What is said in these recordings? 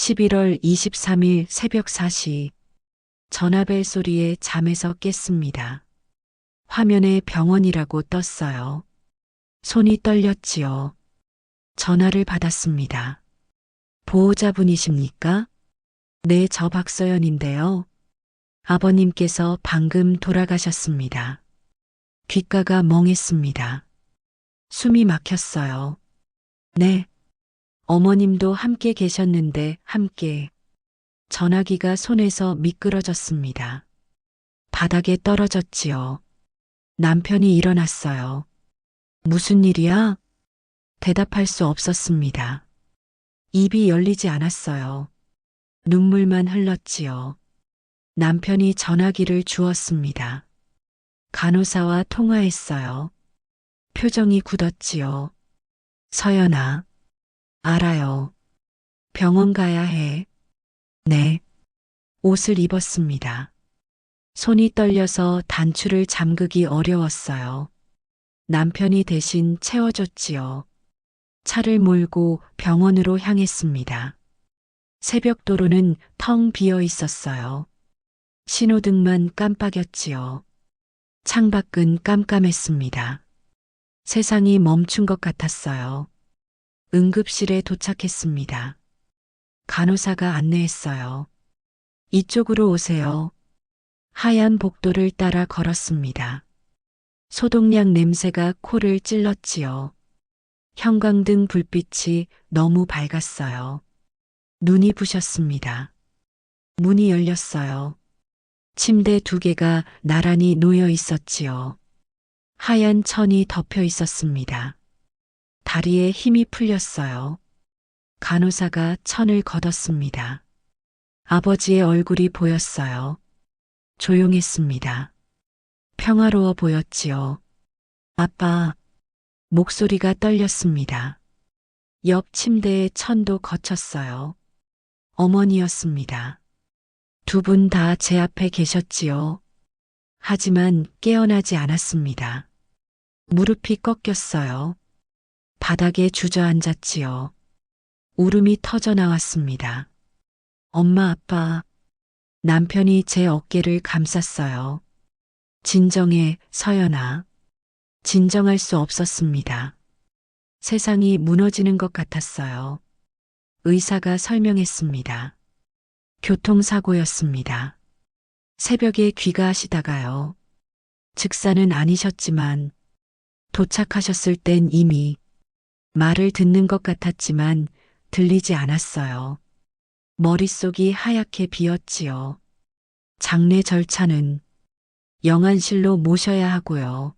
11월 23일 새벽 4시 전화벨 소리에 잠에서 깼습니다. 화면에 병원이라고 떴어요. 손이 떨렸지요. 전화를 받았습니다. 보호자분이십니까? 네, 저 박서연인데요. 아버님께서 방금 돌아가셨습니다. 귓가가 멍했습니다. 숨이 막혔어요. 네. 어머님도 함께 계셨는데 함께. 전화기가 손에서 미끄러졌습니다. 바닥에 떨어졌지요. 남편이 일어났어요. 무슨 일이야? 대답할 수 없었습니다. 입이 열리지 않았어요. 눈물만 흘렀지요. 남편이 전화기를 주었습니다. 간호사와 통화했어요. 표정이 굳었지요. 서연아, 알아요. 병원 가야 해. 네. 옷을 입었습니다. 손이 떨려서 단추를 잠그기 어려웠어요. 남편이 대신 채워줬지요. 차를 몰고 병원으로 향했습니다. 새벽 도로는 텅 비어 있었어요. 신호등만 깜빡였지요. 창밖은 깜깜했습니다. 세상이 멈춘 것 같았어요. 응급실에 도착했습니다. 간호사가 안내했어요. 이쪽으로 오세요. 하얀 복도를 따라 걸었습니다. 소독약 냄새가 코를 찔렀지요. 형광등 불빛이 너무 밝았어요. 눈이 부셨습니다. 문이 열렸어요. 침대 2개가 나란히 놓여 있었지요. 하얀 천이 덮여 있었습니다. 다리에 힘이 풀렸어요. 간호사가 천을 걷었습니다. 아버지의 얼굴이 보였어요. 조용했습니다. 평화로워 보였지요. 아빠, 목소리가 떨렸습니다. 옆 침대에 천도 거쳤어요. 어머니였습니다. 2분 다 제 앞에 계셨지요. 하지만 깨어나지 않았습니다. 무릎이 꺾였어요. 바닥에 주저앉았지요. 울음이 터져 나왔습니다. 엄마, 아빠. 남편이 제 어깨를 감쌌어요. 진정해, 서연아. 진정할 수 없었습니다. 세상이 무너지는 것 같았어요. 의사가 설명했습니다. 교통사고였습니다. 새벽에 귀가하시다가요. 즉사는 아니셨지만 도착하셨을 땐 이미 말을 듣는 것 같았지만 들리지 않았어요. 머릿속이 하얗게 비었지요. 장례 절차는 영안실로 모셔야 하고요.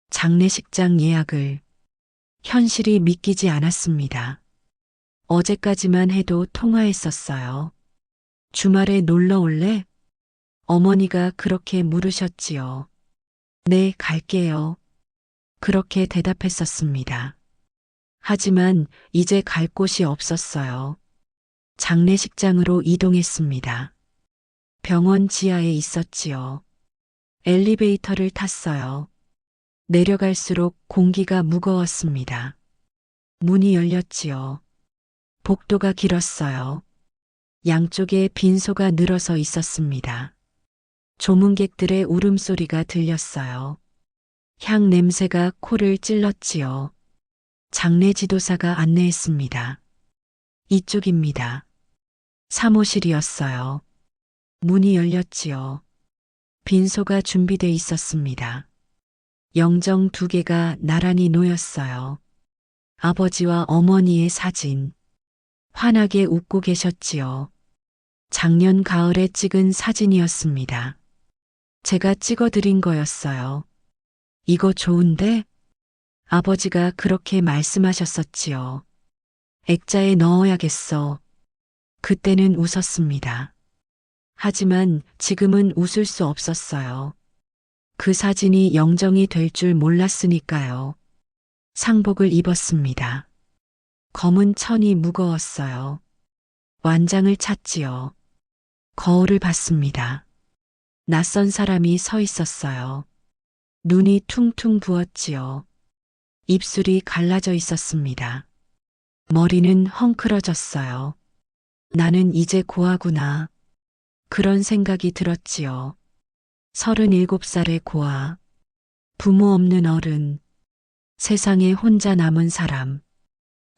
장례식장 예약을. 현실이 믿기지 않았습니다. 어제까지만 해도 통화했었어요. 주말에 놀러 올래? 어머니가 그렇게 물으셨지요. 네, 갈게요. 그렇게 대답했었습니다. 하지만 이제 갈 곳이 없었어요. 장례식장으로 이동했습니다. 병원 지하에 있었지요. 엘리베이터를 탔어요. 내려갈수록 공기가 무거웠습니다. 문이 열렸지요. 복도가 길었어요. 양쪽에 빈소가 늘어서 있었습니다. 조문객들의 울음소리가 들렸어요. 향 냄새가 코를 찔렀지요. 장례 지도사가 안내했습니다. 이쪽입니다. 사무실이었어요. 문이 열렸지요. 빈소가 준비돼 있었습니다. 영정 2개가 나란히 놓였어요. 아버지와 어머니의 사진. 환하게 웃고 계셨지요. 작년 가을에 찍은 사진이었습니다. 제가 찍어드린 거였어요. 이거 좋은데? 아버지가 그렇게 말씀하셨었지요. 액자에 넣어야겠어. 그때는 웃었습니다. 하지만 지금은 웃을 수 없었어요. 그 사진이 영정이 될 줄 몰랐으니까요. 상복을 입었습니다. 검은 천이 무거웠어요. 완장을 찾지요. 거울을 봤습니다. 낯선 사람이 서 있었어요. 눈이 퉁퉁 부었지요. 입술이 갈라져 있었습니다. 머리는 헝클어졌어요. 나는 이제 고아구나. 그런 생각이 들었지요. 37살의 고아. 부모 없는 어른. 세상에 혼자 남은 사람.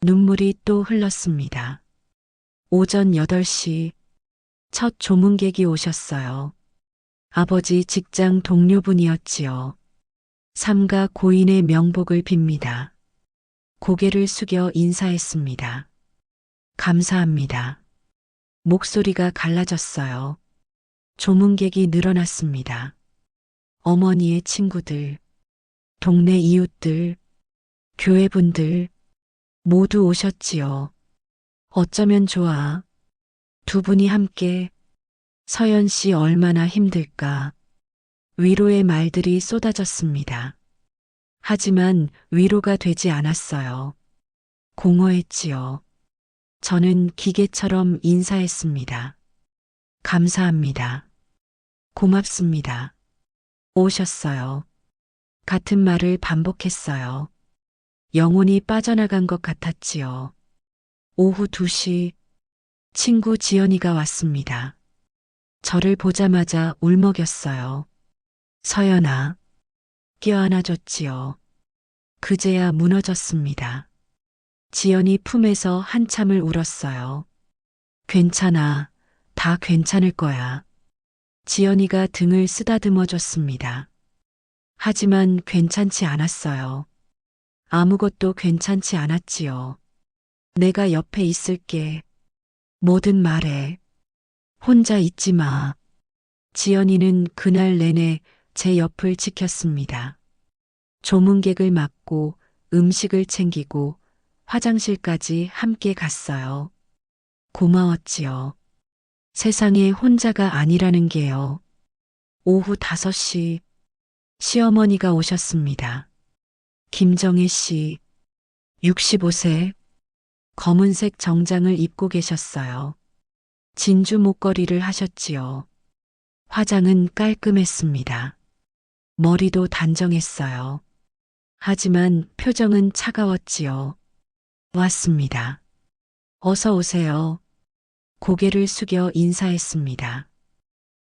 눈물이 또 흘렀습니다. 오전 8시 첫 조문객이 오셨어요. 아버지 직장 동료분이었지요. 삼가 고인의 명복을 빕니다. 고개를 숙여 인사했습니다. 감사합니다. 목소리가 갈라졌어요. 조문객이 늘어났습니다. 어머니의 친구들, 동네 이웃들, 교회분들 모두 오셨지요. 어쩌면 좋아. 두 분이 함께 서연 씨 얼마나 힘들까. 위로의 말들이 쏟아졌습니다. 하지만 위로가 되지 않았어요. 공허했지요. 저는 기계처럼 인사했습니다. 감사합니다. 고맙습니다. 오셨어요. 같은 말을 반복했어요. 영혼이 빠져나간 것 같았지요. 오후 2시 친구 지연이가 왔습니다. 저를 보자마자 울먹였어요. 서연아, 껴안아줬지요. 그제야 무너졌습니다. 지연이 품에서 한참을 울었어요. 괜찮아, 다 괜찮을 거야. 지연이가 등을 쓰다듬어 줬습니다. 하지만 괜찮지 않았어요. 아무것도 괜찮지 않았지요. 내가 옆에 있을게. 뭐든 말해. 혼자 있지 마. 지연이는 그날 내내 제 옆을 지켰습니다. 조문객을 맞고 음식을 챙기고 화장실까지 함께 갔어요. 고마웠지요. 세상에 혼자가 아니라는 게요. 오후 5시 시어머니가 오셨습니다. 김정혜 씨, 65세, 검은색 정장을 입고 계셨어요. 진주 목걸이를 하셨지요. 화장은 깔끔했습니다. 머리도 단정했어요. 하지만 표정은 차가웠지요. 왔습니다. 어서 오세요. 고개를 숙여 인사했습니다.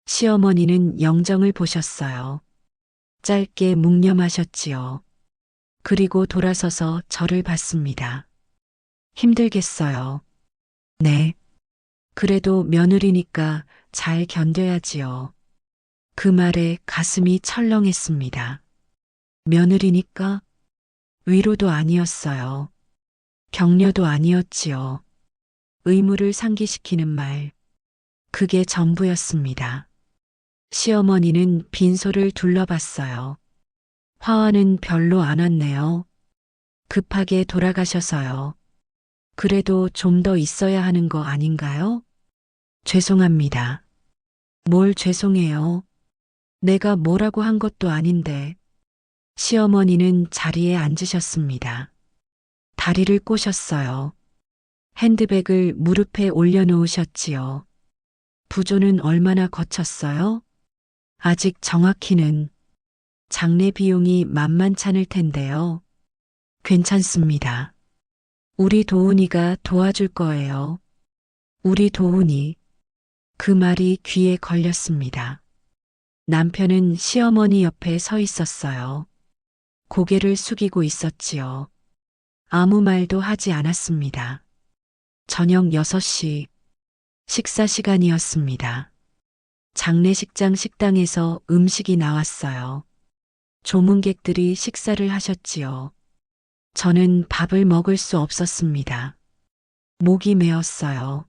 시어머니는 영정을 보셨어요. 짧게 묵념하셨지요. 그리고 돌아서서 저를 봤습니다. 힘들겠어요. 네. 그래도 며느리니까 잘 견뎌야지요. 그 말에 가슴이 철렁했습니다. 며느리니까? 위로도 아니었어요. 격려도 아니었지요. 의무를 상기시키는 말. 그게 전부였습니다. 시어머니는 빈소를 둘러봤어요. 화환은 별로 안 왔네요. 급하게 돌아가셔서요. 그래도 좀 더 있어야 하는 거 아닌가요? 죄송합니다. 뭘 죄송해요. 내가 뭐라고 한 것도 아닌데. 시어머니는 자리에 앉으셨습니다. 다리를 꼬셨어요. 핸드백을 무릎에 올려놓으셨지요. 부조는 얼마나 거쳤어요? 아직 정확히는 장례 비용이 만만찮을 텐데요. 괜찮습니다. 우리 도훈이가 도와줄 거예요. 우리 도훈이. 그 말이 귀에 걸렸습니다. 남편은 시어머니 옆에 서 있었어요. 고개를 숙이고 있었지요. 아무 말도 하지 않았습니다. 저녁 6시 식사 시간이었습니다. 장례식장 식당에서 음식이 나왔어요. 조문객들이 식사를 하셨지요. 저는 밥을 먹을 수 없었습니다. 목이 메었어요.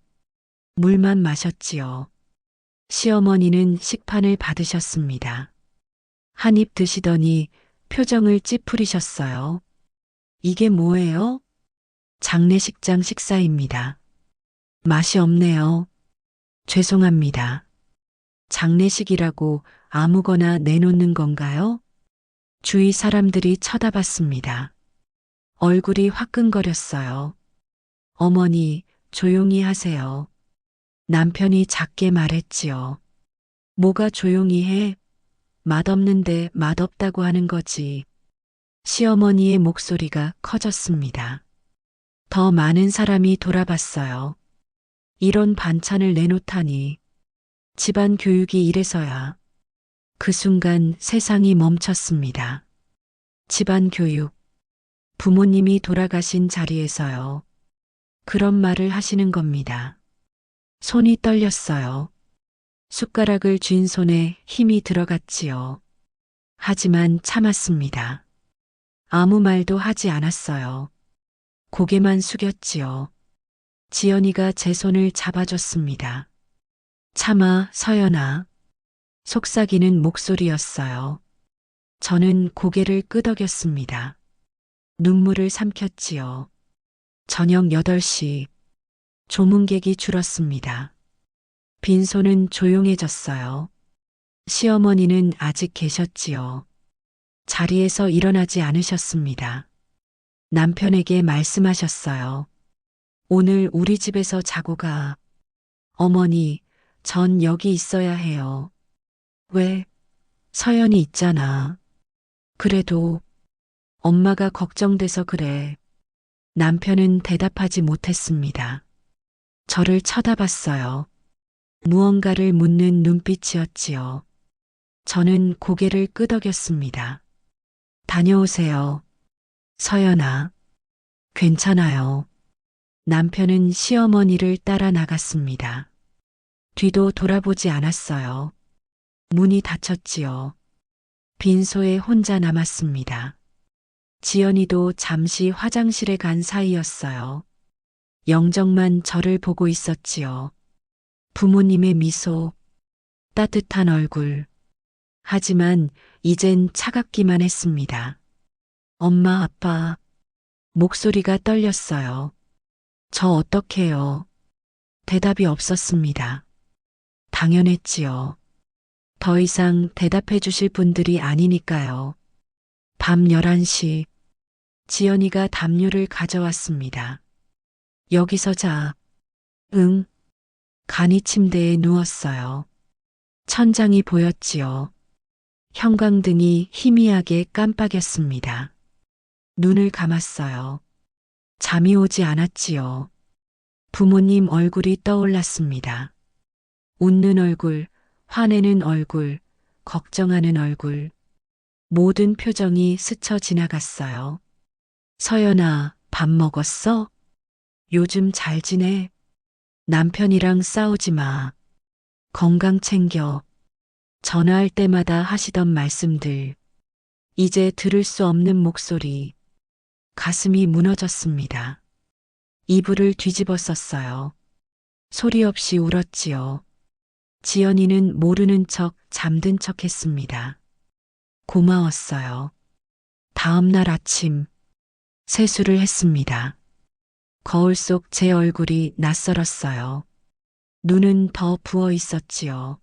물만 마셨지요. 시어머니는 식판을 받으셨습니다. 한 입 드시더니 표정을 찌푸리셨어요. 이게 뭐예요? 장례식장 식사입니다. 맛이 없네요. 죄송합니다. 장례식이라고 아무거나 내놓는 건가요? 주위 사람들이 쳐다봤습니다. 얼굴이 화끈거렸어요. 어머니, 조용히 하세요. 남편이 작게 말했지요. 뭐가 조용히 해? 맛없는데 맛없다고 하는 거지. 시어머니의 목소리가 커졌습니다. 더 많은 사람이 돌아봤어요. 이런 반찬을 내놓다니. 집안 교육이 이래서야. 그 순간 세상이 멈췄습니다. 집안 교육. 부모님이 돌아가신 자리에서요. 그런 말을 하시는 겁니다. 손이 떨렸어요. 숟가락을 쥔 손에 힘이 들어갔지요. 하지만 참았습니다. 아무 말도 하지 않았어요. 고개만 숙였지요. 지연이가 제 손을 잡아줬습니다. 참아, 서연아. 속삭이는 목소리였어요. 저는 고개를 끄덕였습니다. 눈물을 삼켰지요. 저녁 8시. 조문객이 줄었습니다. 빈소는 조용해졌어요. 시어머니는 아직 계셨지요. 자리에서 일어나지 않으셨습니다. 남편에게 말씀하셨어요. 오늘 우리 집에서 자고 가. 어머니, 전 여기 있어야 해요. 왜? 서연이 있잖아. 그래도 엄마가 걱정돼서 그래. 남편은 대답하지 못했습니다. 저를 쳐다봤어요. 무언가를 묻는 눈빛이었지요. 저는 고개를 끄덕였습니다. 다녀오세요. 서연아. 괜찮아요. 남편은 시어머니를 따라 나갔습니다. 뒤도 돌아보지 않았어요. 문이 닫혔지요. 빈소에 혼자 남았습니다. 지연이도 잠시 화장실에 간 사이였어요. 영정만 저를 보고 있었지요. 부모님의 미소, 따뜻한 얼굴. 하지만 이젠 차갑기만 했습니다. 엄마, 아빠. 목소리가 떨렸어요. 저 어떡해요? 대답이 없었습니다. 당연했지요. 더 이상 대답해 주실 분들이 아니니까요. 밤 11시, 지연이가 담요를 가져왔습니다. 여기서 자. 응. 간이 침대에 누웠어요. 천장이 보였지요. 형광등이 희미하게 깜빡였습니다. 눈을 감았어요. 잠이 오지 않았지요. 부모님 얼굴이 떠올랐습니다. 웃는 얼굴, 화내는 얼굴, 걱정하는 얼굴. 모든 표정이 스쳐 지나갔어요. 서연아, 밥 먹었어? 요즘 잘 지내? 남편이랑 싸우지 마. 건강 챙겨. 전화할 때마다 하시던 말씀들. 이제 들을 수 없는 목소리. 가슴이 무너졌습니다. 이불을 뒤집어 썼어요. 소리 없이 울었지요. 지연이는 모르는 척 잠든 척 했습니다. 고마웠어요. 다음 날 아침, 세수를 했습니다. 거울 속 제 얼굴이 낯설었어요. 눈은 더 부어 있었지요.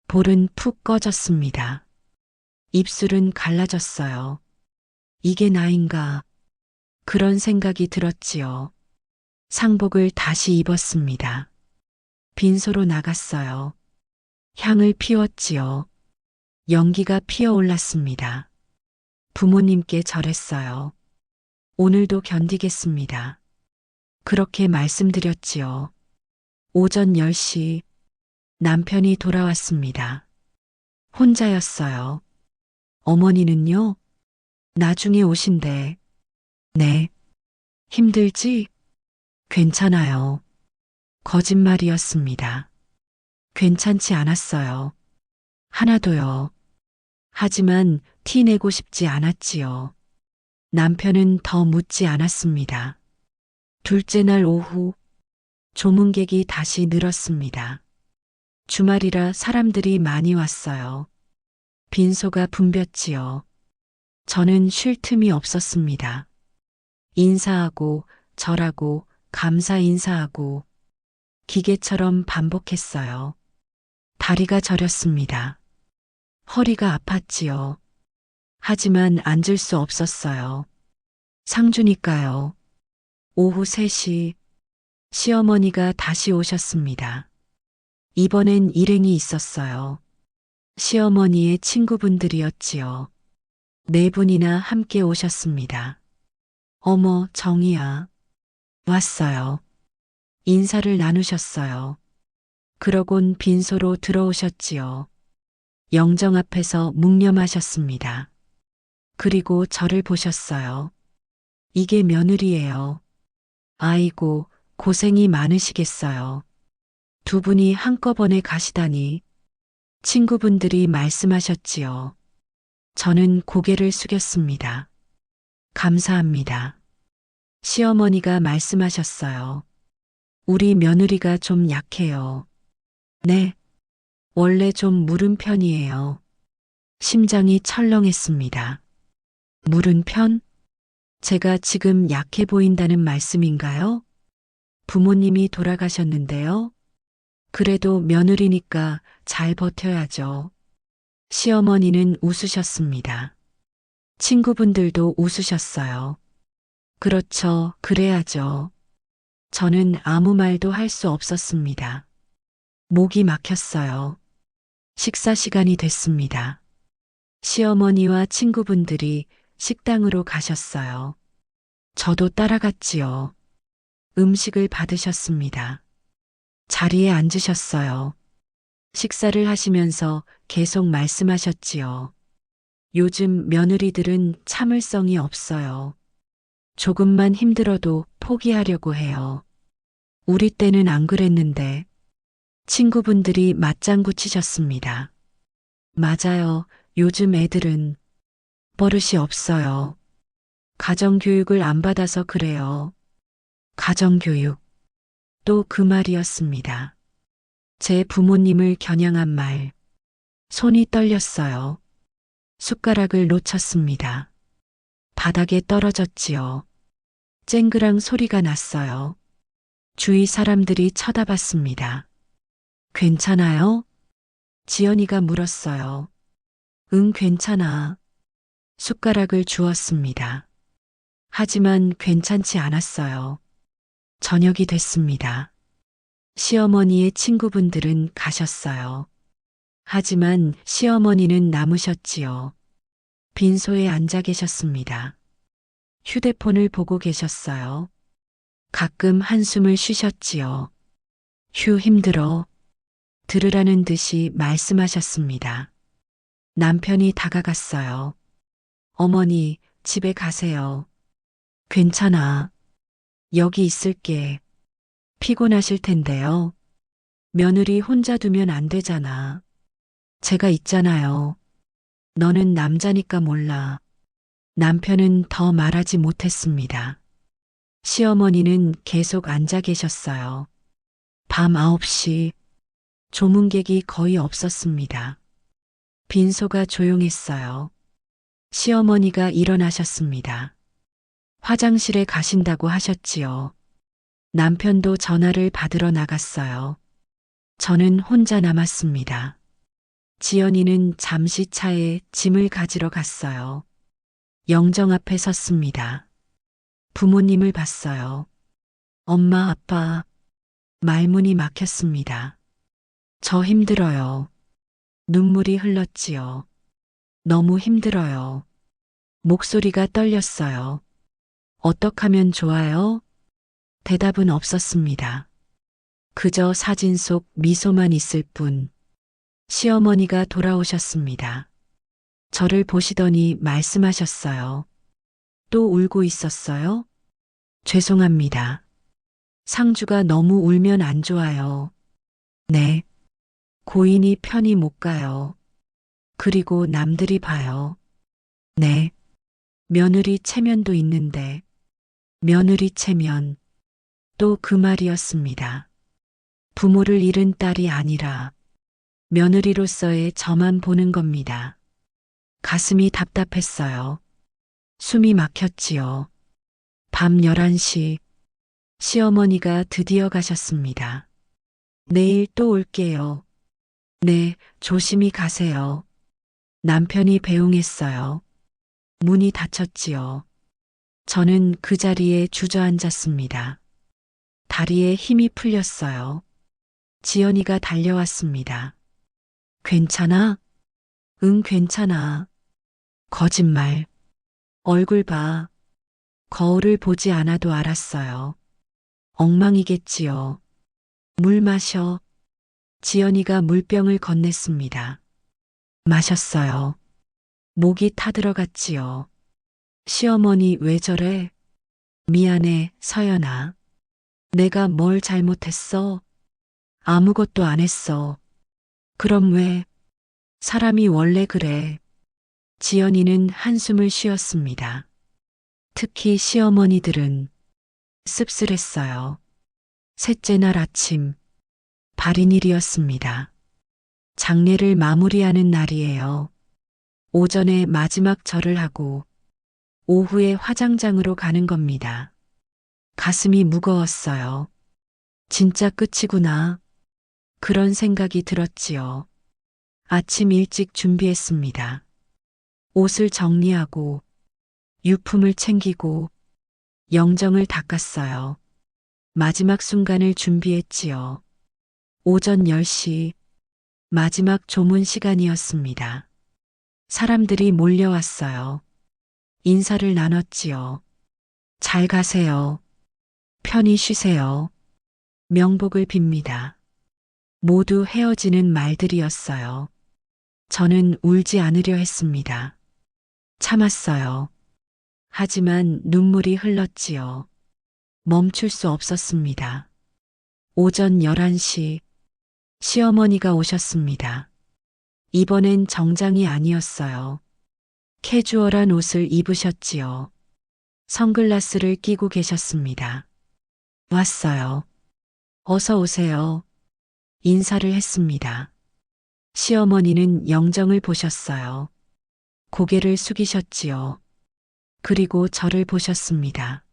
볼은 푹 꺼졌습니다. 입술은 갈라졌어요. 이게 나인가? 그런 생각이 들었지요. 상복을 다시 입었습니다. 빈소로 나갔어요. 향을 피웠지요. 연기가 피어올랐습니다. 부모님께 절했어요. 오늘도 견디겠습니다. 그렇게 말씀드렸지요. 오전 10시 남편이 돌아왔습니다. 혼자였어요. 어머니는요? 나중에 오신대. 네. 힘들지? 괜찮아요. 거짓말이었습니다. 괜찮지 않았어요. 하나도요. 하지만 티 내고 싶지 않았지요. 남편은 더 묻지 않았습니다. 둘째 날 오후, 조문객이 다시 늘었습니다. 주말이라 사람들이 많이 왔어요. 빈소가 붐볐지요. 저는 쉴 틈이 없었습니다. 인사하고 절하고 감사 인사하고 기계처럼 반복했어요. 다리가 저렸습니다. 허리가 아팠지요. 하지만 앉을 수 없었어요. 상주니까요. 오후 3시 시어머니가 다시 오셨습니다. 이번엔 일행이 있었어요. 시어머니의 친구분들이었지요. 4분이나 함께 오셨습니다. 어머, 정이야. 왔어요. 인사를 나누셨어요. 그러곤 빈소로 들어오셨지요. 영정 앞에서 묵념하셨습니다. 그리고 저를 보셨어요. 이게 며느리예요. 아이고, 고생이 많으시겠어요. 두 분이 한꺼번에 가시다니. 친구분들이 말씀하셨지요. 저는 고개를 숙였습니다. 감사합니다. 시어머니가 말씀하셨어요. 우리 며느리가 좀 약해요. 네, 원래 좀 무른 편이에요. 심장이 철렁했습니다. 무른 편? 제가 지금 약해 보인다는 말씀인가요? 부모님이 돌아가셨는데요. 그래도 며느리니까 잘 버텨야죠. 시어머니는 웃으셨습니다. 친구분들도 웃으셨어요. 그렇죠, 그래야죠. 저는 아무 말도 할 수 없었습니다. 목이 막혔어요. 식사 시간이 됐습니다. 시어머니와 친구분들이 식당으로 가셨어요. 저도 따라갔지요. 음식을 받으셨습니다. 자리에 앉으셨어요. 식사를 하시면서 계속 말씀하셨지요. 요즘 며느리들은 참을성이 없어요. 조금만 힘들어도 포기하려고 해요. 우리 때는 안 그랬는데 친구분들이 맞장구 치셨습니다. 맞아요. 요즘 애들은 버릇이 없어요. 가정교육을 안 받아서 그래요. 가정교육. 또 그 말이었습니다. 제 부모님을 겨냥한 말. 손이 떨렸어요. 숟가락을 놓쳤습니다. 바닥에 떨어졌지요. 쨍그랑 소리가 났어요. 주위 사람들이 쳐다봤습니다. 괜찮아요? 지연이가 물었어요. 응, 괜찮아. 숟가락을 주었습니다. 하지만 괜찮지 않았어요. 저녁이 됐습니다. 시어머니의 친구분들은 가셨어요. 하지만 시어머니는 남으셨지요. 빈소에 앉아 계셨습니다. 휴대폰을 보고 계셨어요. 가끔 한숨을 쉬셨지요. 휴, 힘들어. 들으라는 듯이 말씀하셨습니다. 남편이 다가갔어요. 어머니, 집에 가세요. 괜찮아. 여기 있을게. 피곤하실 텐데요. 며느리 혼자 두면 안 되잖아. 제가 있잖아요. 너는 남자니까 몰라. 남편은 더 말하지 못했습니다. 시어머니는 계속 앉아 계셨어요. 밤 9시, 조문객이 거의 없었습니다. 빈소가 조용했어요. 시어머니가 일어나셨습니다. 화장실에 가신다고 하셨지요. 남편도 전화를 받으러 나갔어요. 저는 혼자 남았습니다. 지연이는 잠시 차에 짐을 가지러 갔어요. 영정 앞에 섰습니다. 부모님을 봤어요. 엄마, 아빠, 말문이 막혔습니다. 저 힘들어요. 눈물이 흘렀지요. 너무 힘들어요. 목소리가 떨렸어요. 어떡하면 좋아요? 대답은 없었습니다. 그저 사진 속 미소만 있을 뿐. 시어머니가 돌아오셨습니다. 저를 보시더니 말씀하셨어요. 또 울고 있었어요? 죄송합니다. 상주가 너무 울면 안 좋아요. 네. 고인이 편히 못 가요. 그리고 남들이 봐요. 네. 며느리 체면도 있는데. 며느리 체면. 또 그 말이었습니다. 부모를 잃은 딸이 아니라 며느리로서의 저만 보는 겁니다. 가슴이 답답했어요. 숨이 막혔지요. 밤 11시, 시어머니가 드디어 가셨습니다. 내일 또 올게요. 네, 조심히 가세요. 남편이 배웅했어요. 문이 닫혔지요. 저는 그 자리에 주저앉았습니다. 다리에 힘이 풀렸어요. 지연이가 달려왔습니다. 괜찮아? 응, 괜찮아. 거짓말. 얼굴 봐. 거울을 보지 않아도 알았어요. 엉망이겠지요. 물 마셔. 지연이가 물병을 건넸습니다. 마셨어요. 목이 타들어갔지요. 시어머니 왜 저래? 미안해, 서연아. 내가 뭘 잘못했어? 아무것도 안 했어. 그럼 왜? 사람이 원래 그래. 지연이는 한숨을 쉬었습니다. 특히 시어머니들은 씁쓸했어요. 셋째 날 아침, 발인일이었습니다. 장례를 마무리하는 날이에요. 오전에 마지막 절을 하고 오후에 화장장으로 가는 겁니다. 가슴이 무거웠어요. 진짜 끝이구나. 그런 생각이 들었지요. 아침 일찍 준비했습니다. 옷을 정리하고 유품을 챙기고 영정을 닦았어요. 마지막 순간을 준비했지요. 오전 10시 마지막 조문 시간이었습니다. 사람들이 몰려왔어요. 인사를 나눴지요. 잘 가세요. 편히 쉬세요. 명복을 빕니다. 모두 헤어지는 말들이었어요. 저는 울지 않으려 했습니다. 참았어요. 하지만 눈물이 흘렀지요. 멈출 수 없었습니다. 오전 11시 시어머니가 오셨습니다. 이번엔 정장이 아니었어요. 캐주얼한 옷을 입으셨지요. 선글라스를 끼고 계셨습니다. 왔어요. 어서 오세요. 인사를 했습니다. 시어머니는 영정을 보셨어요. 고개를 숙이셨지요. 그리고 저를 보셨습니다.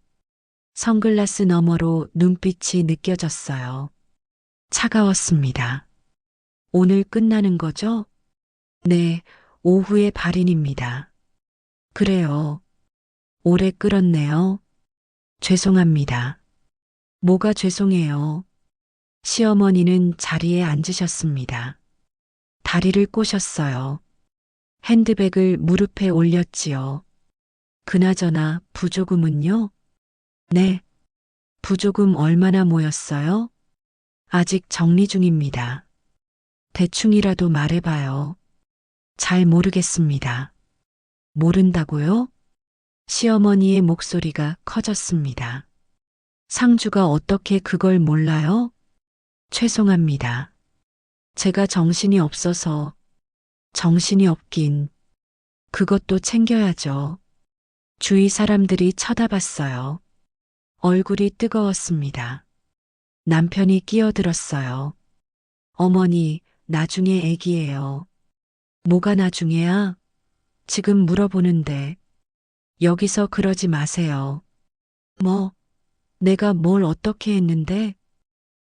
선글라스 너머로 눈빛이 느껴졌어요. 차가웠습니다. 오늘 끝나는 거죠? 네, 오후에 발인입니다. 그래요. 오래 끌었네요. 죄송합니다. 뭐가 죄송해요. 시어머니는 자리에 앉으셨습니다. 다리를 꼬셨어요. 핸드백을 무릎에 올렸지요. 그나저나 부조금은요? 네. 부조금 얼마나 모였어요? 아직 정리 중입니다. 대충이라도 말해봐요. 잘 모르겠습니다. 모른다고요? 시어머니의 목소리가 커졌습니다. 상주가 어떻게 그걸 몰라요? 죄송합니다. 제가 정신이 없어서. 정신이 없긴. 그것도 챙겨야죠. 주위 사람들이 쳐다봤어요. 얼굴이 뜨거웠습니다. 남편이 끼어들었어요. 어머니, 나중에 애기예요. 뭐가 나중에야? 지금 물어보는데. 여기서 그러지 마세요. 뭐, 내가 뭘 어떻게 했는데?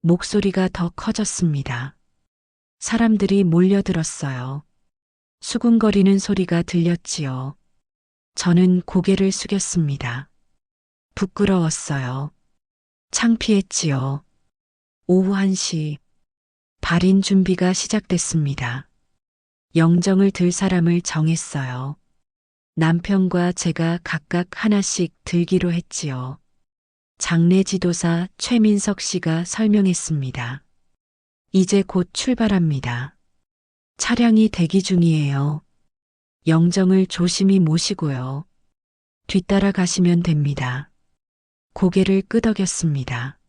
목소리가 더 커졌습니다. 사람들이 몰려들었어요. 수군거리는 소리가 들렸지요. 저는 고개를 숙였습니다. 부끄러웠어요. 창피했지요. 오후 1시, 발인 준비가 시작됐습니다. 영정을 들 사람을 정했어요. 남편과 제가 각각 하나씩 들기로 했지요. 장례 지도사 최민석 씨가 설명했습니다. 이제 곧 출발합니다. 차량이 대기 중이에요. 영정을 조심히 모시고요. 뒤따라 가시면 됩니다. 고개를 끄덕였습니다.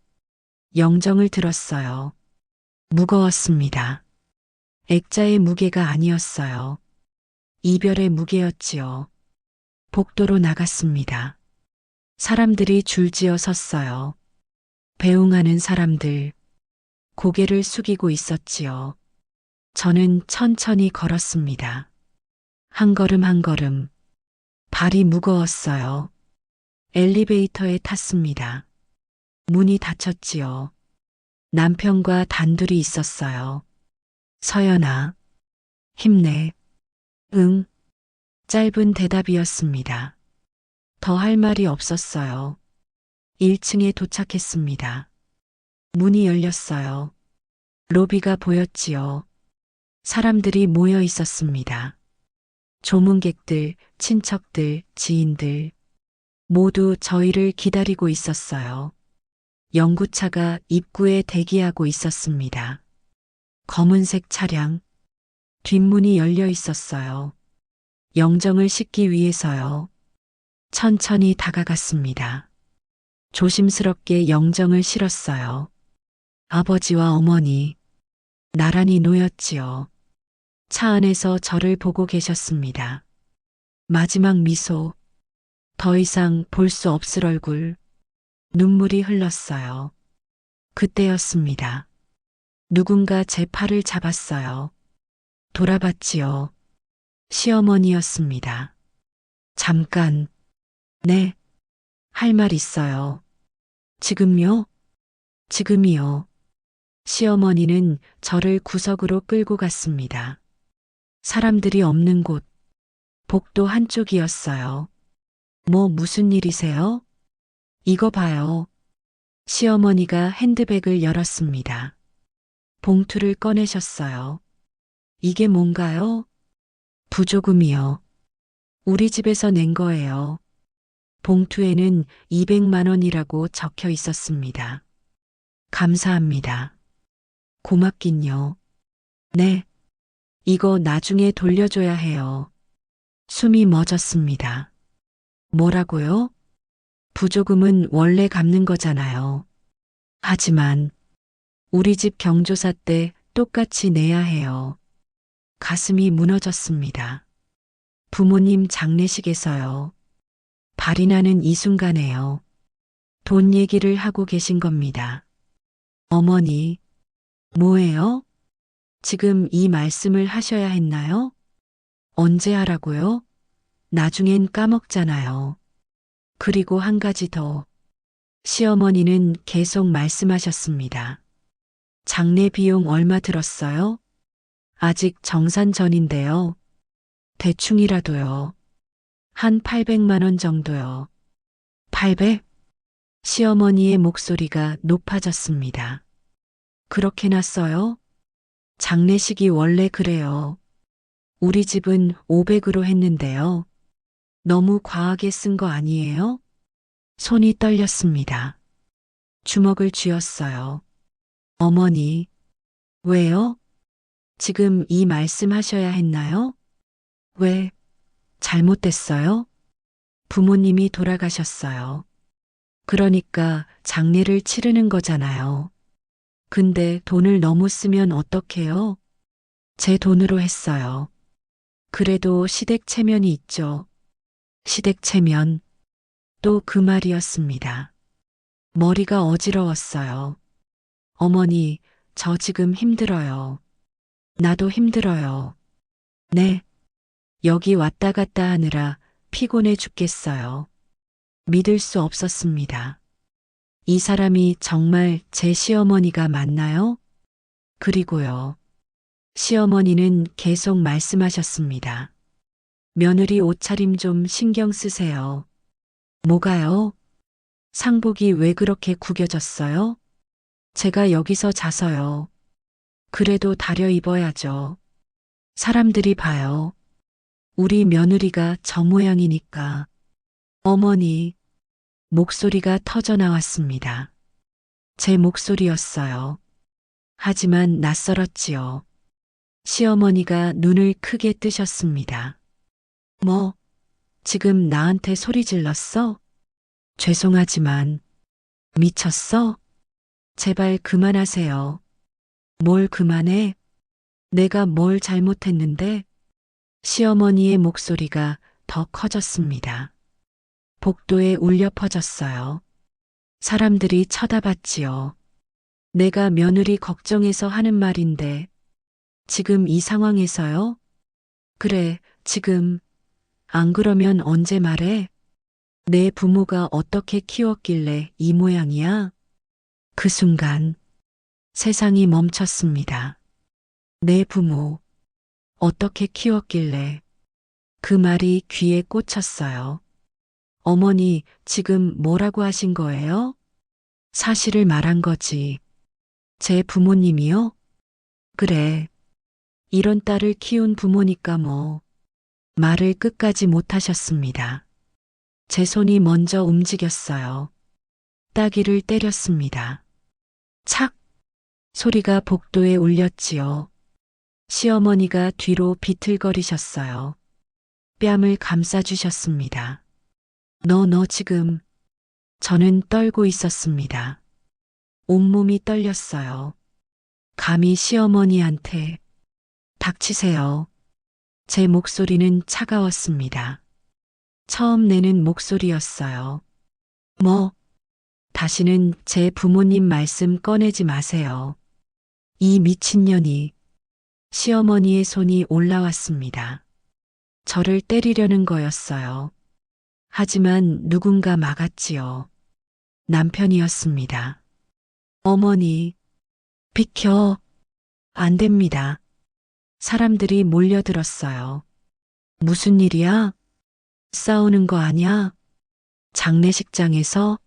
영정을 들었어요. 무거웠습니다. 액자의 무게가 아니었어요. 이별의 무게였지요. 복도로 나갔습니다. 사람들이 줄지어 섰어요. 배웅하는 사람들. 고개를 숙이고 있었지요. 저는 천천히 걸었습니다. 한 걸음 한 걸음. 발이 무거웠어요. 엘리베이터에 탔습니다. 문이 닫혔지요. 남편과 단둘이 있었어요. 서연아, 힘내. 응. 짧은 대답이었습니다. 더 할 말이 없었어요. 1층에 도착했습니다. 문이 열렸어요. 로비가 보였지요. 사람들이 모여 있었습니다. 조문객들, 친척들, 지인들 모두 저희를 기다리고 있었어요. 영구차가 입구에 대기하고 있었습니다. 검은색 차량. 뒷문이 열려 있었어요. 영정을 싣기 위해서요. 천천히 다가갔습니다. 조심스럽게 영정을 실었어요. 아버지와 어머니, 나란히 놓였지요. 차 안에서 저를 보고 계셨습니다. 마지막 미소, 더 이상 볼 수 없을 얼굴, 눈물이 흘렀어요. 그때였습니다. 누군가 제 팔을 잡았어요. 돌아봤지요. 시어머니였습니다. 잠깐, 네, 할 말 있어요. 지금요? 지금이요. 시어머니는 저를 구석으로 끌고 갔습니다. 사람들이 없는 곳, 복도 한쪽이었어요. 무슨 일이세요? 이거 봐요. 시어머니가 핸드백을 열었습니다. 봉투를 꺼내셨어요. 이게 뭔가요? 부조금이요. 우리 집에서 낸 거예요. 봉투에는 200만 원이라고 적혀 있었습니다. 감사합니다. 고맙긴요. 네. 이거 나중에 돌려줘야 해요. 숨이 멎었습니다. 뭐라고요? 부조금은 원래 갚는 거잖아요. 하지만 우리 집 경조사 때 똑같이 내야 해요. 가슴이 무너졌습니다. 부모님 장례식에서요. 발이 나는 이 순간에요. 돈 얘기를 하고 계신 겁니다. 어머니, 뭐예요? 지금 이 말씀을 하셔야 했나요? 언제 하라고요? 나중엔 까먹잖아요. 그리고 한 가지 더. 시어머니는 계속 말씀하셨습니다. 장례 비용 얼마 들었어요? 아직 정산 전인데요. 대충이라도요. 한 800만 원 정도요. 800? 시어머니의 목소리가 높아졌습니다. 그렇게나 써요? 장례식이 원래 그래요. 우리 집은 500으로 했는데요. 너무 과하게 쓴 거 아니에요? 손이 떨렸습니다. 주먹을 쥐었어요. 어머니, 왜요? 지금 이 말씀 하셔야 했나요? 왜? 잘못됐어요? 부모님이 돌아가셨어요. 그러니까 장례를 치르는 거잖아요. 근데 돈을 너무 쓰면 어떡해요? 제 돈으로 했어요. 그래도 시댁 체면이 있죠. 시댁 체면. 또 그 말이었습니다. 머리가 어지러웠어요. 어머니, 저 지금 힘들어요. 나도 힘들어요. 네. 여기 왔다 갔다 하느라 피곤해 죽겠어요. 믿을 수 없었습니다. 이 사람이 정말 제 시어머니가 맞나요? 그리고요. 시어머니는 계속 말씀하셨습니다. 며느리 옷차림 좀 신경 쓰세요. 뭐가요? 상복이 왜 그렇게 구겨졌어요? 제가 여기서 자서요. 그래도 다려 입어야죠. 사람들이 봐요. 우리 며느리가 저 모양이니까. 어머니, 목소리가 터져 나왔습니다. 제 목소리였어요. 하지만 낯설었지요. 시어머니가 눈을 크게 뜨셨습니다. 뭐, 지금 나한테 소리 질렀어? 죄송하지만, 미쳤어? 제발 그만하세요. 뭘 그만해? 내가 뭘 잘못했는데? 시어머니의 목소리가 더 커졌습니다. 복도에 울려 퍼졌어요. 사람들이 쳐다봤지요. 내가 며느리 걱정해서 하는 말인데, 지금 이 상황에서요? 그래, 지금. 안 그러면 언제 말해? 내 부모가 어떻게 키웠길래 이 모양이야? 그 순간, 세상이 멈췄습니다. 내 부모, 어떻게 키웠길래. 그 말이 귀에 꽂혔어요. 어머니, 지금 뭐라고 하신 거예요? 사실을 말한 거지. 제 부모님이요? 그래. 이런 딸을 키운 부모니까 뭐. 말을 끝까지 못하셨습니다. 제 손이 먼저 움직였어요. 따귀를 때렸습니다. 착! 소리가 복도에 울렸지요. 시어머니가 뒤로 비틀거리셨어요. 뺨을 감싸주셨습니다. 너 지금. 저는 떨고 있었습니다. 온몸이 떨렸어요. 감히 시어머니한테. 닥치세요. 제 목소리는 차가웠습니다. 처음 내는 목소리였어요. 뭐, 다시는 제 부모님 말씀 꺼내지 마세요. 이 미친년이. 시어머니의 손이 올라왔습니다. 저를 때리려는 거였어요. 하지만 누군가 막았지요. 남편이었습니다. 어머니, 비켜. 안 됩니다. 사람들이 몰려들었어요. 무슨 일이야? 싸우는 거 아냐? 장례식장에서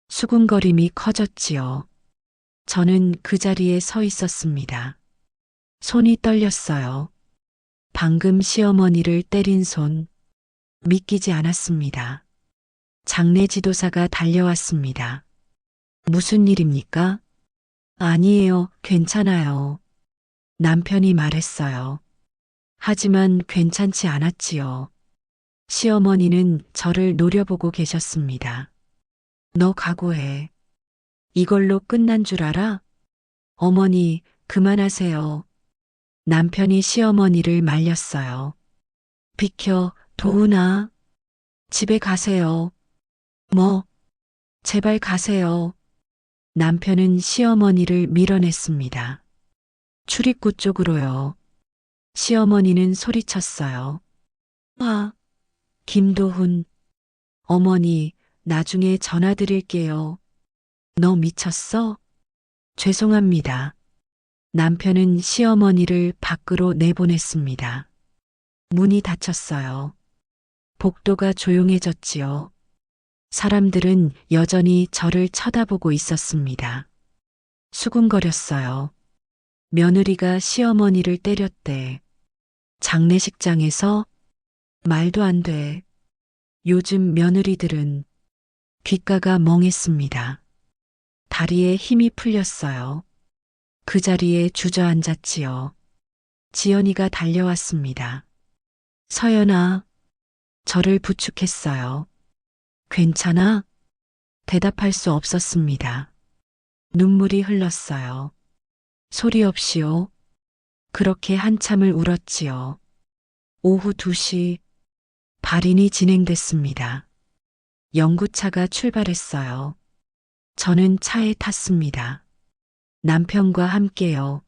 수군거림이 커졌지요. 저는 그 자리에 서 있었습니다. 손이 떨렸어요. 방금 시어머니를 때린 손. 믿기지 않았습니다. 장례 지도사가 달려왔습니다. 무슨 일입니까? 아니에요, 괜찮아요. 남편이 말했어요. 하지만 괜찮지 않았지요. 시어머니는 저를 노려보고 계셨습니다. 너 각오해. 이걸로 끝난 줄 알아? 어머니, 그만하세요. 남편이 시어머니를 말렸어요. 비켜, 도훈아. 집에 가세요. 뭐? 제발 가세요. 남편은 시어머니를 밀어냈습니다. 출입구 쪽으로요. 시어머니는 소리쳤어요. 아, 김도훈. 어머니, 나중에 전화 드릴게요. 너 미쳤어? 죄송합니다. 남편은 시어머니를 밖으로 내보냈습니다. 문이 닫혔어요. 복도가 조용해졌지요. 사람들은 여전히 저를 쳐다보고 있었습니다. 수군거렸어요. 며느리가 시어머니를 때렸대. 장례식장에서. 말도 안 돼. 요즘 며느리들은. 귓가가 멍했습니다. 다리에 힘이 풀렸어요. 그 자리에 주저앉았지요. 지연이가 달려왔습니다. 서연아. 저를 부축했어요. 괜찮아? 대답할 수 없었습니다. 눈물이 흘렀어요. 소리 없이요. 그렇게 한참을 울었지요. 오후 2시 발인이 진행됐습니다. 연구차가 출발했어요. 저는 차에 탔습니다. 남편과 함께요.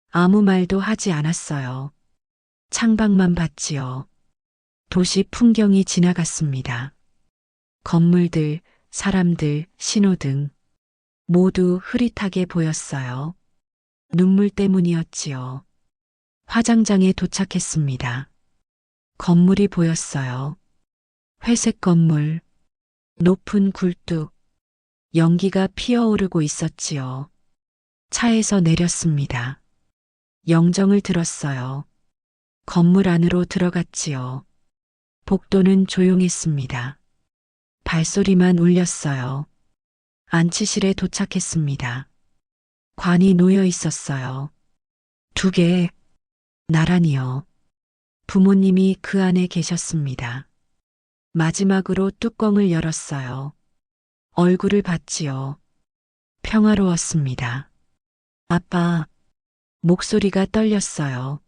아무 말도 하지 않았어요. 창밖만 봤지요. 도시 풍경이 지나갔습니다. 건물들, 사람들, 신호등 모두 흐릿하게 보였어요. 눈물 때문이었지요. 화장장에 도착했습니다. 건물이 보였어요. 회색 건물, 높은 굴뚝, 연기가 피어오르고 있었지요. 차에서 내렸습니다. 영정을 들었어요. 건물 안으로 들어갔지요. 복도는 조용했습니다. 발소리만 울렸어요. 안치실에 도착했습니다. 관이 놓여 있었어요. 2개, 나란히요. 부모님이 그 안에 계셨습니다. 마지막으로 뚜껑을 열었어요. 얼굴을 봤지요. 평화로웠습니다. 아빠, 목소리가 떨렸어요.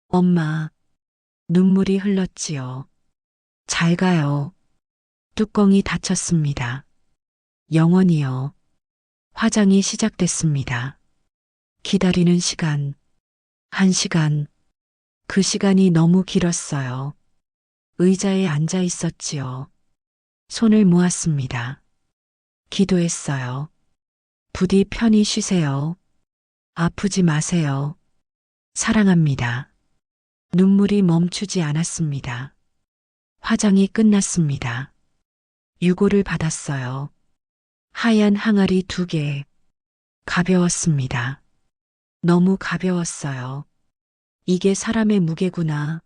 엄마, 눈물이 흘렀지요. 잘 가요. 뚜껑이 닫혔습니다. 영원히요. 화장이 시작됐습니다. 기다리는 시간. 1시간. 그 시간이 너무 길었어요. 의자에 앉아 있었지요. 손을 모았습니다. 기도했어요. 부디 편히 쉬세요. 아프지 마세요. 사랑합니다. 눈물이 멈추지 않았습니다. 화장이 끝났습니다. 유골을 받았어요. 하얀 항아리 2개. 가벼웠습니다. 너무 가벼웠어요. 이게 사람의 무게구나.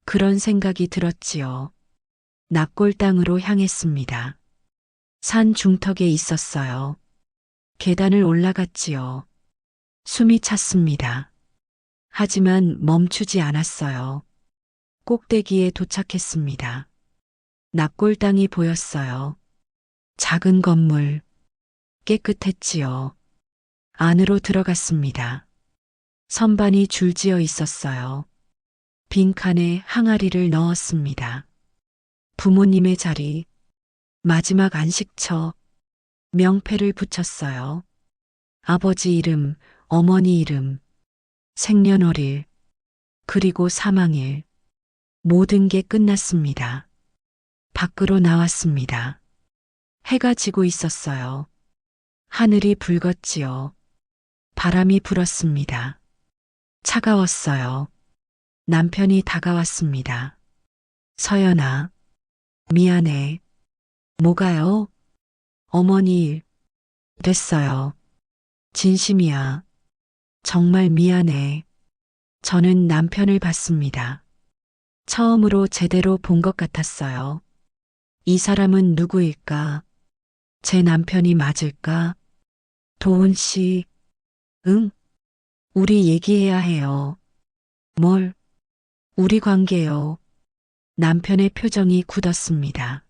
그런 생각이 들었지요. 납골당으로 향했습니다. 산 중턱에 있었어요. 계단을 올라갔지요. 숨이 찼습니다. 하지만 멈추지 않았어요. 꼭대기에 도착했습니다. 납골 땅이 보였어요. 작은 건물, 깨끗했지요. 안으로 들어갔습니다. 선반이 줄지어 있었어요. 빈칸에 항아리를 넣었습니다. 부모님의 자리, 마지막 안식처, 명패를 붙였어요. 아버지 이름, 어머니 이름, 생년월일, 그리고 사망일. 모든 게 끝났습니다. 밖으로 나왔습니다. 해가 지고 있었어요. 하늘이 붉었지요. 바람이 불었습니다. 차가웠어요. 남편이 다가왔습니다. 서연아, 미안해. 뭐가요? 어머니 일 됐어요. 진심이야. 정말 미안해. 저는 남편을 봤습니다. 처음으로 제대로 본 것 같았어요. 이 사람은 누구일까? 제 남편이 맞을까? 도훈 씨, 응? 우리 얘기해야 해요. 뭘? 우리 관계요. 남편의 표정이 굳었습니다.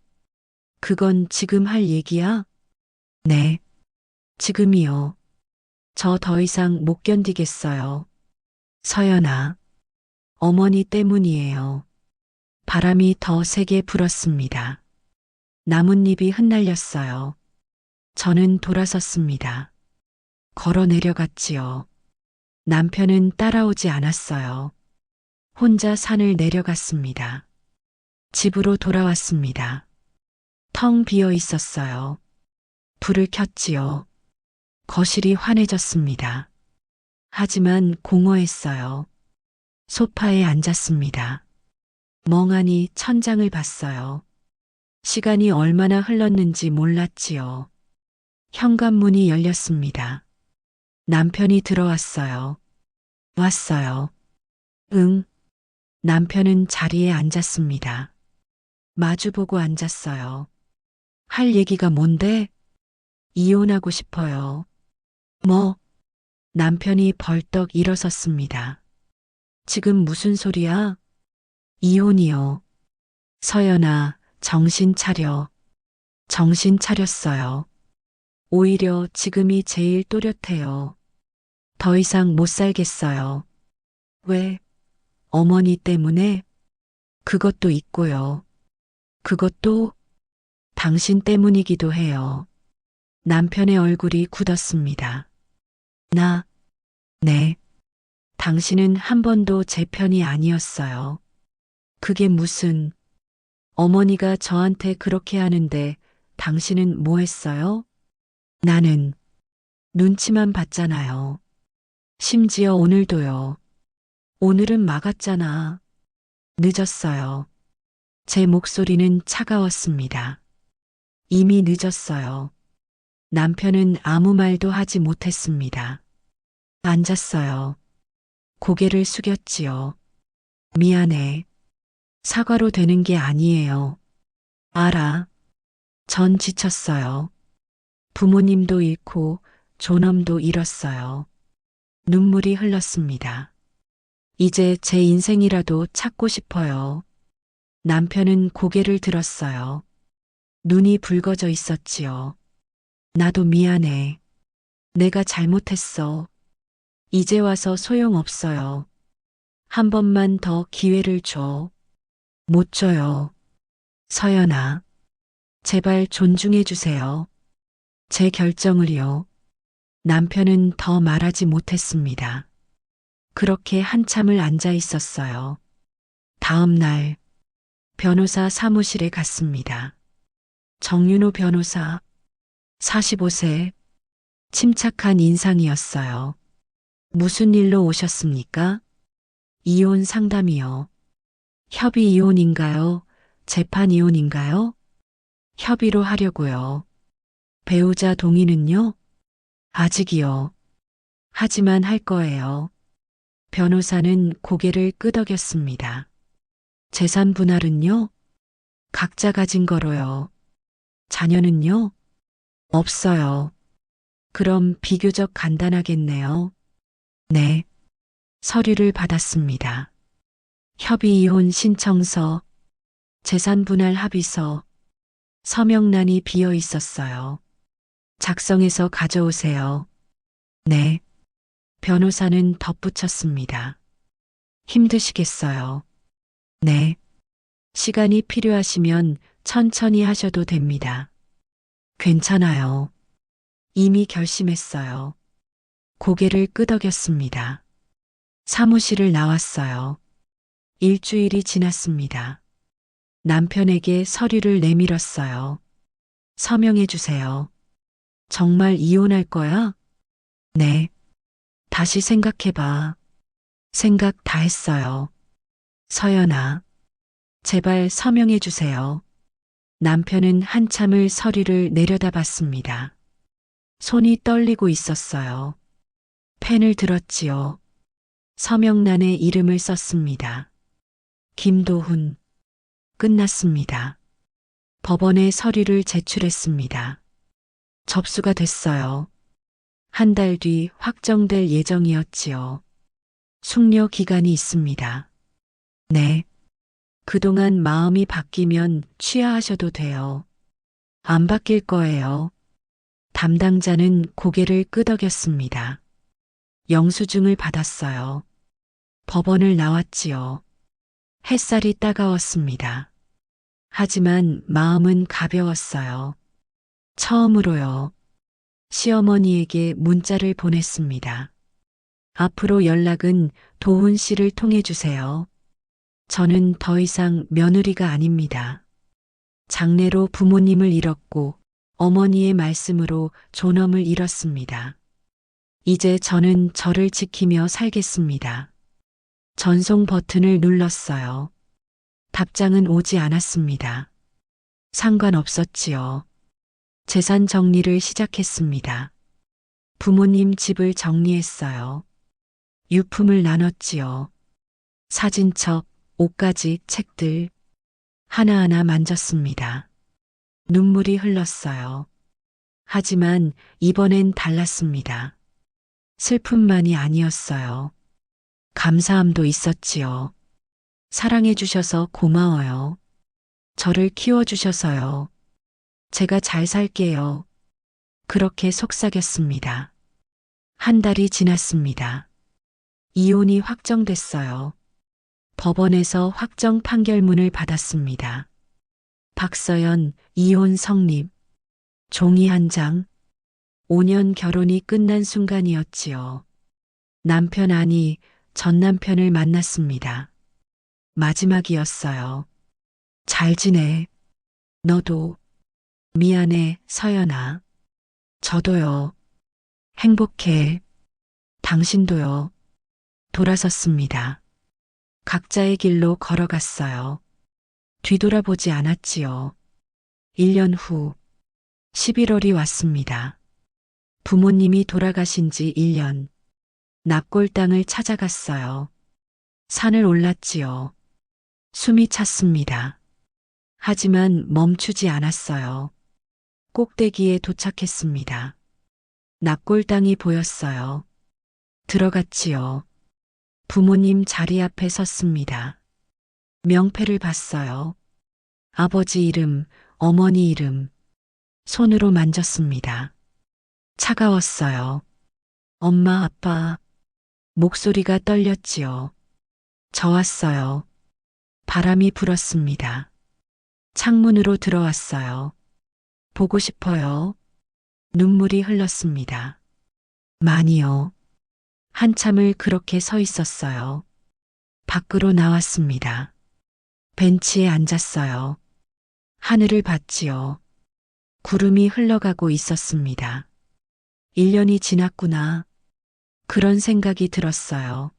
그건 지금 할 얘기야? 네. 지금이요. 저 더 이상 못 견디겠어요. 서연아, 어머니 때문이에요. 바람이 더 세게 불었습니다. 나뭇잎이 흩날렸어요. 저는 돌아섰습니다. 걸어 내려갔지요. 남편은 따라오지 않았어요. 혼자 산을 내려갔습니다. 집으로 돌아왔습니다. 텅 비어 있었어요. 불을 켰지요. 거실이 환해졌습니다. 하지만 공허했어요. 소파에 앉았습니다. 멍하니 천장을 봤어요. 시간이 얼마나 흘렀는지 몰랐지요. 현관문이 열렸습니다. 남편이 들어왔어요. 왔어요. 응. 남편은 자리에 앉았습니다. 마주보고 앉았어요. 할 얘기가 뭔데? 이혼하고 싶어요. 뭐? 남편이 벌떡 일어섰습니다. 지금 무슨 소리야? 이혼이요. 서연아, 정신 차려. 정신 차렸어요. 오히려 지금이 제일 또렷해요. 더 이상 못 살겠어요. 왜? 어머니 때문에? 그것도 있고요. 그것도 당신 때문이기도 해요. 남편의 얼굴이 굳었습니다. 네. 당신은 한 번도 제 편이 아니었어요. 그게 무슨, 어머니가 저한테 그렇게 하는데 당신은 뭐 했어요? 나는 눈치만 봤잖아요. 심지어 오늘도요. 오늘은 막았잖아. 늦었어요. 제 목소리는 차가웠습니다. 이미 늦었어요. 남편은 아무 말도 하지 못했습니다. 앉았어요. 고개를 숙였지요. 미안해. 사과로 되는 게 아니에요. 알아. 전 지쳤어요. 부모님도 잃고 존엄도 잃었어요. 눈물이 흘렀습니다. 이제 제 인생이라도 찾고 싶어요. 남편은 고개를 들었어요. 눈이 붉어져 있었지요. 나도 미안해. 내가 잘못했어. 이제 와서 소용없어요. 한 번만 더 기회를 줘. 못 줘요. 서연아, 제발 존중해 주세요. 제 결정을요. 남편은 더 말하지 못했습니다. 그렇게 한참을 앉아 있었어요. 다음 날, 변호사 사무실에 갔습니다. 정윤호 변호사, 45세, 침착한 인상이었어요. 무슨 일로 오셨습니까? 이혼 상담이요. 협의 이혼인가요? 재판 이혼인가요? 협의로 하려고요. 배우자 동의는요? 아직이요. 하지만 할 거예요. 변호사는 고개를 끄덕였습니다. 재산 분할은요? 각자 가진 거로요. 자녀는요? 없어요. 그럼 비교적 간단하겠네요. 네. 서류를 받았습니다. 협의 이혼 신청서, 재산 분할 합의서, 서명란이 비어 있었어요. 작성해서 가져오세요. 네. 변호사는 덧붙였습니다. 힘드시겠어요. 네. 시간이 필요하시면 천천히 하셔도 됩니다. 괜찮아요. 이미 결심했어요. 고개를 끄덕였습니다. 사무실을 나왔어요. 일주일이 지났습니다. 남편에게 서류를 내밀었어요. 서명해 주세요. 정말 이혼할 거야? 네. 다시 생각해봐. 생각 다 했어요. 서연아, 제발 서명해 주세요. 남편은 한참을 서류를 내려다봤습니다. 손이 떨리고 있었어요. 펜을 들었지요. 서명란에 이름을 썼습니다. 김도훈. 끝났습니다. 법원에 서류를 제출했습니다. 접수가 됐어요. 한 달 뒤 확정될 예정이었지요. 숙려 기간이 있습니다. 네. 그동안 마음이 바뀌면 취하하셔도 돼요. 안 바뀔 거예요. 담당자는 고개를 끄덕였습니다. 영수증을 받았어요. 법원을 나왔지요. 햇살이 따가웠습니다. 하지만 마음은 가벼웠어요. 처음으로요. 시어머니에게 문자를 보냈습니다. 앞으로 연락은 도훈 씨를 통해 주세요. 저는 더 이상 며느리가 아닙니다. 장례로 부모님을 잃었고 어머니의 말씀으로 존엄을 잃었습니다. 이제 저는 저를 지키며 살겠습니다. 전송 버튼을 눌렀어요. 답장은 오지 않았습니다. 상관없었지요. 재산 정리를 시작했습니다. 부모님 집을 정리했어요. 유품을 나눴지요. 사진첩, 옷가지, 책들 하나하나 만졌습니다. 눈물이 흘렀어요. 하지만 이번엔 달랐습니다. 슬픔만이 아니었어요. 감사함도 있었지요. 사랑해 주셔서 고마워요. 저를 키워주셔서요. 제가 잘 살게요. 그렇게 속삭였습니다. 한 달이 지났습니다. 이혼이 확정됐어요. 법원에서 확정 판결문을 받았습니다. 박서연 이혼 성립. 종이 한 장. 5년 결혼이 끝난 순간이었지요. 남편 아니 전 남편을 만났습니다. 마지막이었어요. 잘 지내. 너도. 미안해, 서연아. 저도요. 행복해. 당신도요. 돌아섰습니다. 각자의 길로 걸어갔어요. 뒤돌아보지 않았지요. 1년 후 11월이 왔습니다. 부모님이 돌아가신 지 1년. 납골 땅을 찾아갔어요. 산을 올랐지요. 숨이 찼습니다. 하지만 멈추지 않았어요. 꼭대기에 도착했습니다. 납골 땅이 보였어요. 들어갔지요. 부모님 자리 앞에 섰습니다. 명패를 봤어요. 아버지 이름, 어머니 이름. 손으로 만졌습니다. 차가웠어요. 엄마, 아빠. 목소리가 떨렸지요. 저 왔어요. 바람이 불었습니다. 창문으로 들어왔어요. 보고 싶어요. 눈물이 흘렀습니다. 많이요. 한참을 그렇게 서 있었어요. 밖으로 나왔습니다. 벤치에 앉았어요. 하늘을 봤지요. 구름이 흘러가고 있었습니다. 1년이 지났구나. 그런 생각이 들었어요.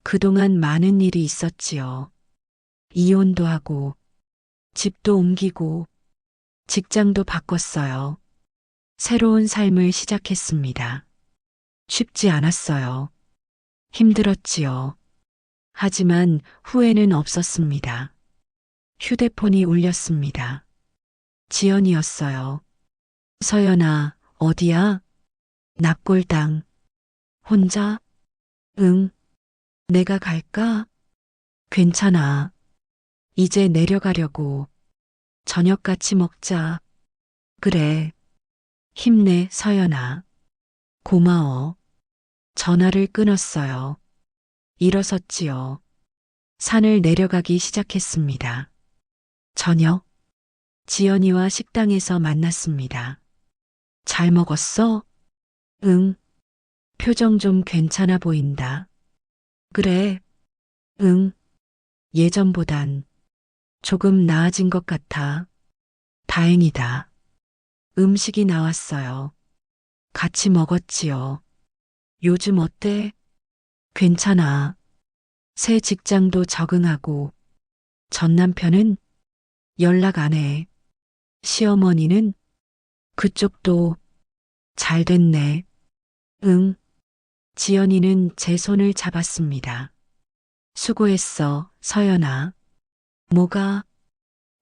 그동안 많은 일이 있었지요. 이혼도 하고, 집도 옮기고, 직장도 바꿨어요. 새로운 삶을 시작했습니다. 쉽지 않았어요. 힘들었지요. 하지만 후회는 없었습니다. 휴대폰이 울렸습니다. 지연이었어요. 서연아, 어디야? 납골당. 혼자? 응, 내가 갈까? 괜찮아. 이제 내려가려고. 저녁 같이 먹자. 그래. 힘내, 서연아. 고마워. 전화를 끊었어요. 일어섰지요. 산을 내려가기 시작했습니다. 저녁, 지연이와 식당에서 만났습니다. 잘 먹었어? 응. 표정 좀 괜찮아 보인다. 그래. 응. 예전보단 조금 나아진 것 같아. 다행이다. 음식이 나왔어요. 같이 먹었지요. 요즘 어때? 괜찮아. 새 직장도 적응하고, 전 남편은 연락 안 해. 시어머니는 그쪽도 잘 됐네. 응. 지연이는 제 손을 잡았습니다. 수고했어, 서연아. 뭐가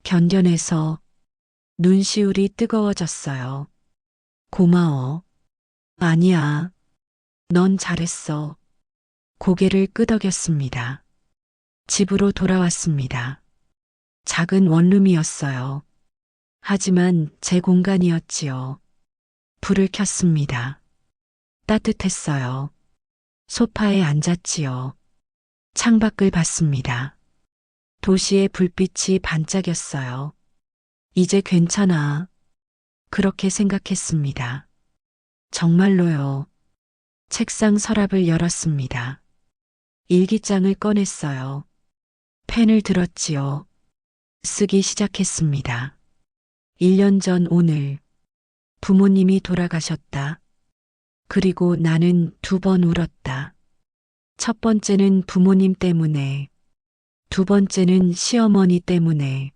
견뎌내서 눈시울이 뜨거워졌어요. 고마워. 아니야. 넌 잘했어. 고개를 끄덕였습니다. 집으로 돌아왔습니다. 작은 원룸이었어요. 하지만 제 공간이었지요. 불을 켰습니다. 따뜻했어요. 소파에 앉았지요. 창밖을 봤습니다. 도시의 불빛이 반짝였어요. 이제 괜찮아. 그렇게 생각했습니다. 정말로요. 책상 서랍을 열었습니다. 일기장을 꺼냈어요. 펜을 들었지요. 쓰기 시작했습니다. 1년 전 오늘 부모님이 돌아가셨다. 그리고 나는 2번 울었다. 첫 번째는 부모님 때문에, 두 번째는 시어머니 때문에,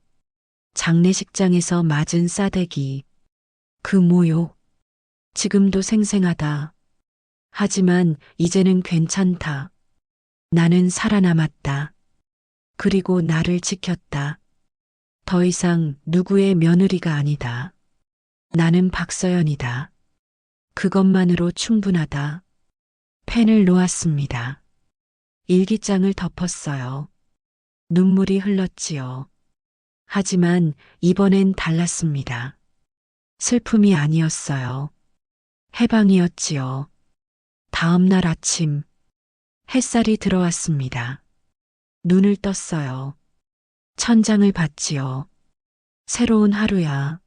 장례식장에서 맞은 싸대기, 그 모욕, 지금도 생생하다. 하지만 이제는 괜찮다. 나는 살아남았다. 그리고 나를 지켰다. 더 이상 누구의 며느리가 아니다. 나는 박서연이다. 그것만으로 충분하다. 펜을 놓았습니다. 일기장을 덮었어요. 눈물이 흘렀지요. 하지만 이번엔 달랐습니다. 슬픔이 아니었어요. 해방이었지요. 다음 날 아침, 햇살이 들어왔습니다. 눈을 떴어요. 천장을 봤지요. 새로운 하루야.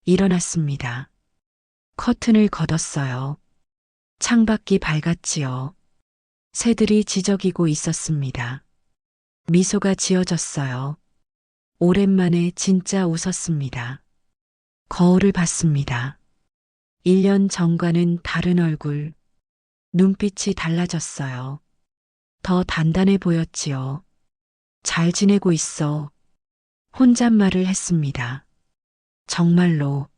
일어났습니다. 커튼을 걷었어요. 창밖이 밝았지요. 새들이 지저귀고 있었습니다. 미소가 지어졌어요. 오랜만에 진짜 웃었습니다. 거울을 봤습니다. 1년 전과는 다른 얼굴, 눈빛이 달라졌어요. 더 단단해 보였지요. 잘 지내고 있어. 혼잣말을 했습니다. 정말로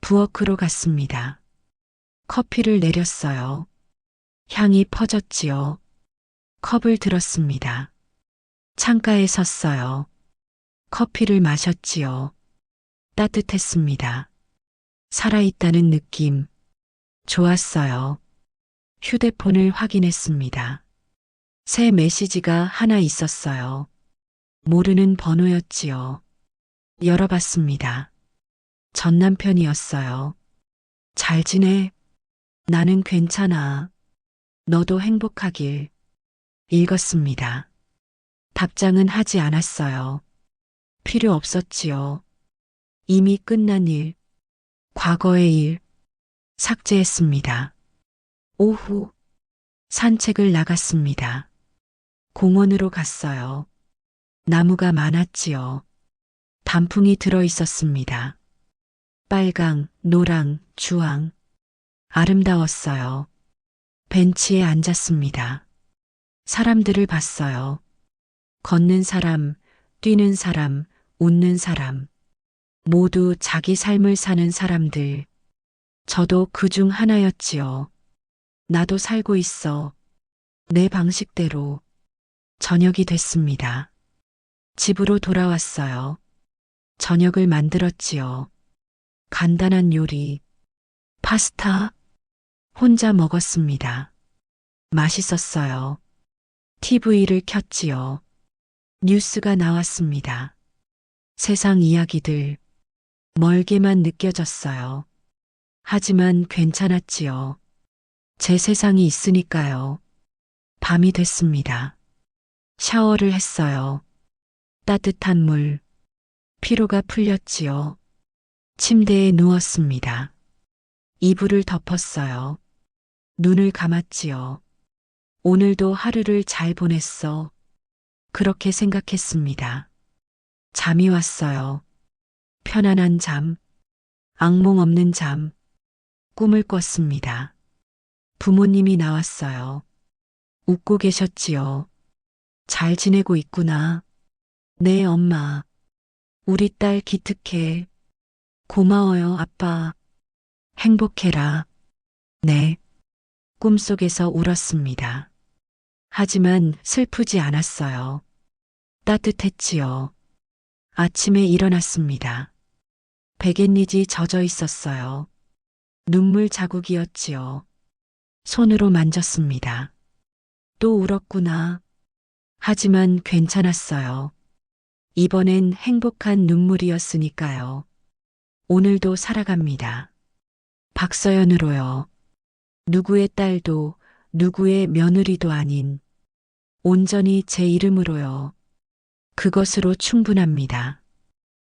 부엌으로 갔습니다. 커피를 내렸어요. 향이 퍼졌지요. 컵을 들었습니다. 창가에 섰어요. 커피를 마셨지요. 따뜻했습니다. 살아있다는 느낌. 좋았어요. 휴대폰을 확인했습니다. 새 메시지가 하나 있었어요. 모르는 번호였지요. 열어봤습니다. 전 남편이었어요. 잘 지내? 나는 괜찮아. 너도 행복하길. 읽었습니다. 답장은 하지 않았어요. 필요 없었지요. 이미 끝난 일, 과거의 일, 삭제했습니다. 오후, 산책을 나갔습니다. 공원으로 갔어요. 나무가 많았지요. 단풍이 들어 있었습니다. 빨강, 노랑, 주황. 아름다웠어요. 벤치에 앉았습니다. 사람들을 봤어요. 걷는 사람, 뛰는 사람, 웃는 사람. 모두 자기 삶을 사는 사람들. 저도 그 중 하나였지요. 나도 살고 있어. 내 방식대로. 저녁이 됐습니다. 집으로 돌아왔어요. 저녁을 만들었지요. 간단한 요리, 파스타, 혼자 먹었습니다. 맛있었어요. TV를 켰지요. 뉴스가 나왔습니다. 세상 이야기들, 멀게만 느껴졌어요. 하지만 괜찮았지요. 제 세상이 있으니까요. 밤이 됐습니다. 샤워를 했어요. 따뜻한 물, 피로가 풀렸지요. 침대에 누웠습니다. 이불을 덮었어요. 눈을 감았지요. 오늘도 하루를 잘 보냈어. 그렇게 생각했습니다. 잠이 왔어요. 편안한 잠, 악몽 없는 잠, 꿈을 꿨습니다. 부모님이 나왔어요. 웃고 계셨지요. 잘 지내고 있구나. 네, 엄마. 우리 딸 기특해. 고마워요, 아빠. 행복해라. 네. 꿈속에서 울었습니다. 하지만 슬프지 않았어요. 따뜻했지요. 아침에 일어났습니다. 베갯니지 젖어 있었어요. 눈물 자국이었지요. 손으로 만졌습니다. 또 울었구나. 하지만 괜찮았어요. 이번엔 행복한 눈물이었으니까요. 오늘도 살아갑니다. 박서연으로요. 누구의 딸도 누구의 며느리도 아닌 온전히 제 이름으로요. 그것으로 충분합니다.